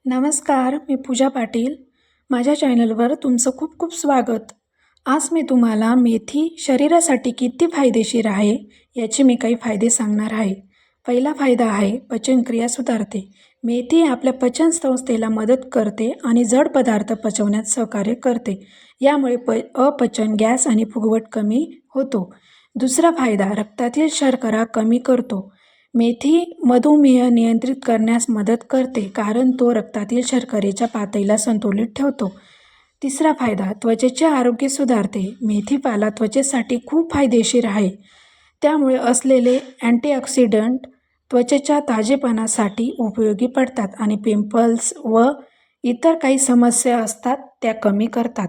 नमस्कार, मी पूजा पाटील. माझ्या चॅनलवर तुमचं खूप खूप स्वागत. आज मी तुम्हाला मेथी शरीरासाठी किती फायदेशीर आहे याचे मी काही फायदे सांगणार आहे. पहिला फायदा आहे पचनक्रिया सुधारते. मेथी आपल्या पचनसंस्थेला मदत करते आणि जड पदार्थ पचवण्यात सहकार्य करते. यामुळे अपचन, गॅस आणि फुगवट कमी होतो. दुसरा फायदा रक्तातील शर्करा कमी करतो. मेथी मधुमेह नियंत्रित करण्यास मदत करते कारण तो रक्तातील शर्करेच्या पातळीला संतुलित ठेवतो. तिसरा फायदा त्वचेचे आरोग्य सुधारते. मेथीपाला त्वचेसाठी खूप फायदेशीर आहे. त्यामुळे असलेले अँटीऑक्सिडंट त्वचेच्या ताजेपणासाठी उपयोगी पडतात आणि पिंपल्स व इतर काही समस्या असतात त्या कमी करतात.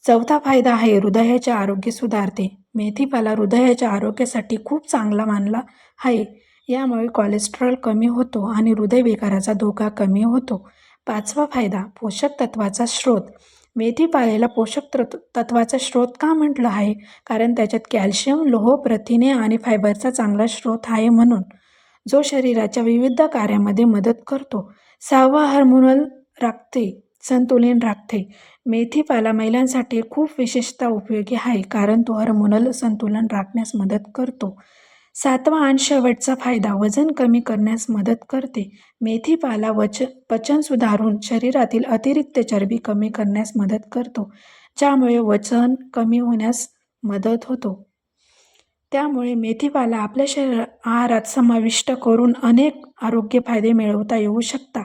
चौथा फायदा आहे हृदयाचे आरोग्य सुधारते. मेथीपाला हृदयाच्या आरोग्यासाठी खूप चांगला मानला आहे. यामुळे कोलेस्ट्रॉल कमी होतो आणि हृदयविकाराचा धोका कमी होतो. पाचवा फायदा पोषक तत्वाचा स्रोत. मेथीपाल्याला पोषक तत्वाचा स्रोत का म्हटलं आहे? कारण त्याच्यात कॅल्शियम, लोह, प्रथिने आणि फायबरचा चांगला स्रोत आहे म्हणून, जो शरीराच्या विविध कार्यामध्ये मदत करतो. सहावा हार्मोनल संतुलन राखते. मेथीपाला महिलांसाठी खूप विशेषतः उपयोगी आहे कारण तो हार्मोनल संतुलन राखण्यास मदत करतो. सातवा आणि शेवटचा फायदा वजन कमी करण्यास मदत करते. मेथीपाला पचन सुधारून शरीरातील अतिरिक्त चरबी कमी करण्यास मदत करतो, ज्यामुळे वजन कमी होण्यास मदत होतो. त्यामुळे मेथीपाला आपल्या आहारात समाविष्ट करून अनेक आरोग्य फायदे मिळवता येऊ शकतात.